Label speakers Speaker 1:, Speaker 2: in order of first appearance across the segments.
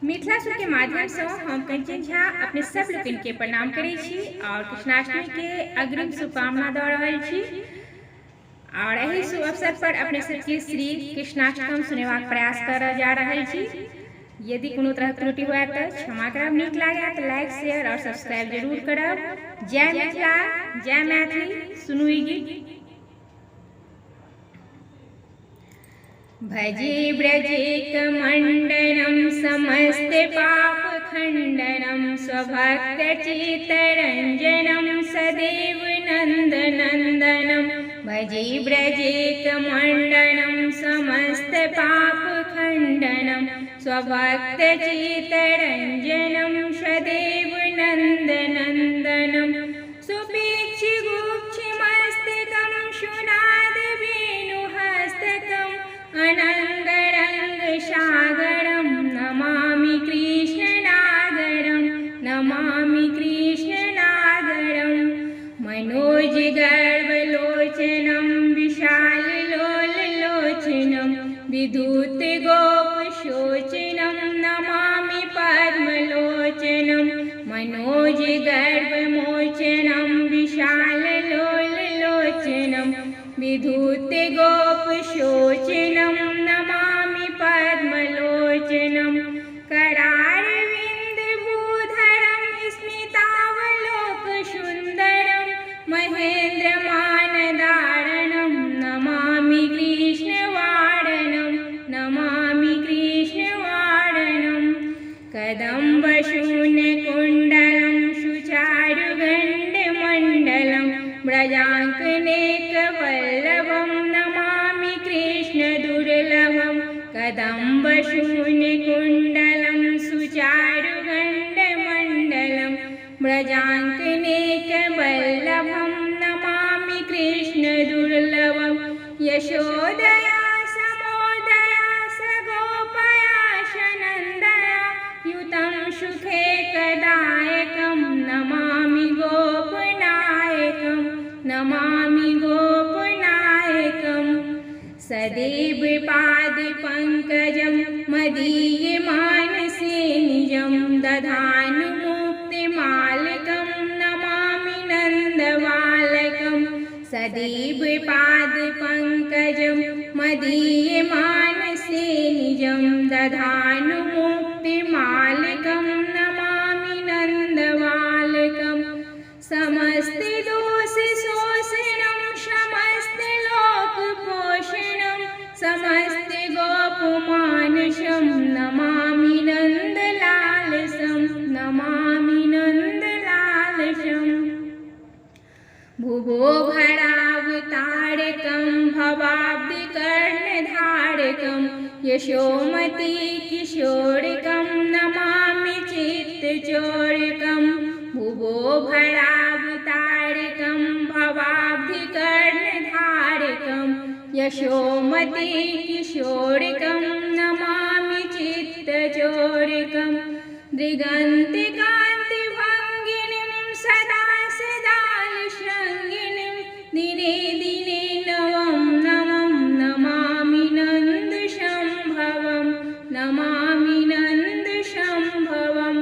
Speaker 1: मिथिला सुर के माध्यम से हम कंचन झा अपने सब लोगन के प्रणाम करै छी और कृष्णाष्टमी के अग्रिम शुभकामना दऽ रहल छी। और एहि शुभ अवसर पर अपने सबके श्री कृष्णाष्टकम सुनेबाक प्रयास करऽ जा रहल छी। यदि कोनो तरह त्रुटि हुआ तो क्षमा करब। नीक लागे तो लाइक शेयर और सब्सक्राइब जरूर करब। जय मिथिला, जय मैथिली। सुनू ई गीत। भजे ब्रजेकमण्डनं समस्त पाप खण्डनं स्वभक्त चित्तरञ्जनं सदैव नन्दनन्दनं। भजे ब्रजेकमण्डनं समस्त पाप खण्डनं स्वभक्त चित्तरञ्जनं सदैव नन्दनन्दनं। सुपेक्षि गुक्षिमस्तकं शुनाद वेणुहस्तकम् अनङ्गरङ्गसागरं नमामि कृष्णनागरं, नमामि कृष्णनागरं। मनोजगर्वलोचनं विशाललोललोचनं विधूतगोपशोचनं नमामि पद्मलोचनं। मनोजगर्वमोचनं विशाललोललोचनं विधूतगोपशोचनं नमामि पद्मलोचनं। करारविन्दभूधरं स्मितावलोकसुन्दरं महेन्द्रमानदारणं नमामि कृष्णवारणं, नमामि कृष्णवारणं। कदम्बशून्यकुण्डलं सुचारुगण्डमण्डलं व्रजाङ्कनेकवल्लभं नमामि कृष्णदुर्लभं। कदम्बशून्यकुण्डलं सुचारुगण्डमण्डलं व्रजाङ्कनेकवल्लभं नमामि कृष्णदुर्लभं। यशोदया समोदया सगोपया सनन्दया युतं सुखेकदायकं नमामि गोपनायकं, नमामि गोपनायकं। सदैव पादपङ्कजं मदीयमानसे निजं दधानु मुक्तिमालकं नमामि नन्दबालकं। सदैव पादपङ्कजं मदीयमानसे निजं दधानु मुक्तिमालकं नमामि नन्दबालकं। समस्तदोषशोषणं समस्तलोकपोषणं समस्तगोपमानसं नमामि नन्दलालसं, नमामि नन्दलालसं। भुवो भरावतारकं भवाब्धिकर्णधारकं यशोमती किशोरकं नमामि चित्तचोरकं। भुवो भरावतारकं भवाब्धिकर्णधारकं यशोमती किशोरकं नमामि चित्तचोरकं। दिगन्तिकान्तिभङ्गिनीं सदा सदालशृङ्गिनीं दिने दिने नवं नवं नमामि नन्दसम्भवं, नमामि नन्दसम्भवं।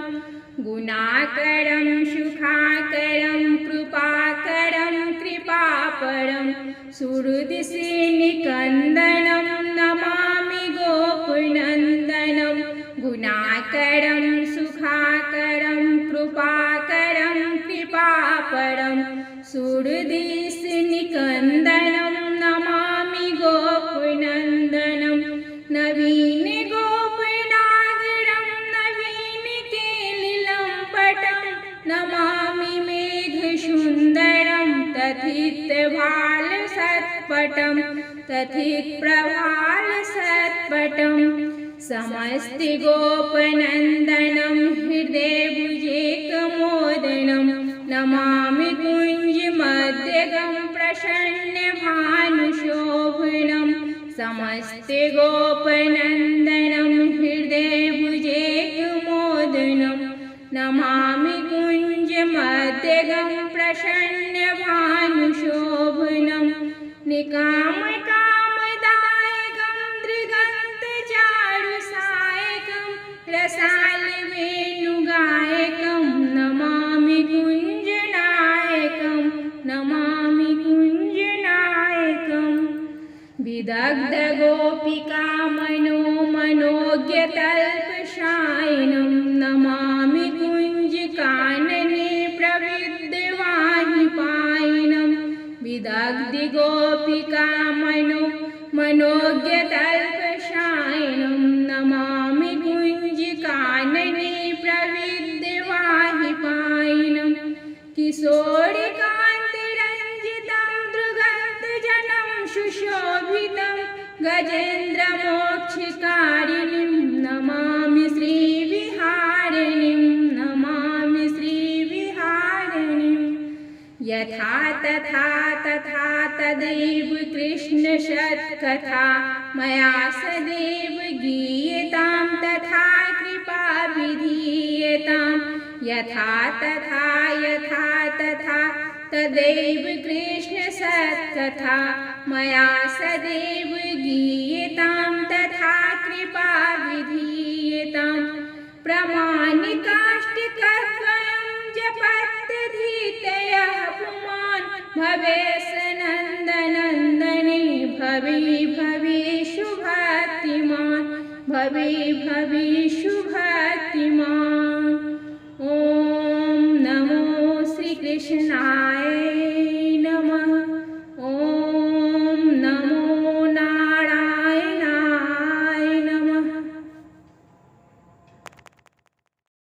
Speaker 1: गुणाकरं सुखाकरं कृपाकरं कृपापरं सुहृदसेनिकन्दनं नमामि गोपनन्दनं। गुणाकरं सुखाकरं कृपाकरं कृपापरं सुहृदसेनिकन्दनं नमामि गोपनन्दनं। नवीन गोपनागरं नवीनकेलिलं पटं नमामि मेघसुन्दरं तथितभालसत्पटं, तथितप्रभालसत्पटं। समस्तिगोपनन्दनं हृदयभुजेकमोदनं नमामि कुञ्जमध्यगं प्रसन्नभानुशोभनं। समस्तिगोपनन्दनं हृदयभुजेकमोदनं नमामि कुञ्जमध्यगं प्रसन्नभानुशोभनं। निकामकामदायकं त्रिगन्तचारुसायकं रसाय वेणुगायकं नमामि कुञ्जनायकं नमामि कुञ्जनायकम् विदग्धगोपिका मनोज्ञतल्पशायिनं नमामि कुञ्जकानने प्रविद्यवाहिपायिनं विदग्धगोपिका मनोज्ञतल्पशायिनं नमामि कुञ्जकानने प्रविद्यवाहिपायिनं किशोरिकान्तिरञ्जितं दृगन्तजनं सुशोभितं गजेन्द्रमोक्षकारिणीं नमामि श्रीविहारिणीं नमामि श्रीविहारिणीं यथा तथा तथा तदैव कृष्णसत्कथा मया सदैव गीयतां तथा कृपा विधीयतां यथा तथा तदैव कृष्णसत्कथा मया सदैव गीयतां तथा कृपा विधीयतां प्रमाणिकाष्टकद्वयं जपत्यधीतयः पुमान् भवेश नन्दनन्दने भवे शुभक्तिमान् भवे शुभक्तिमान्। ॐ नमो श्रीकृष्णाय।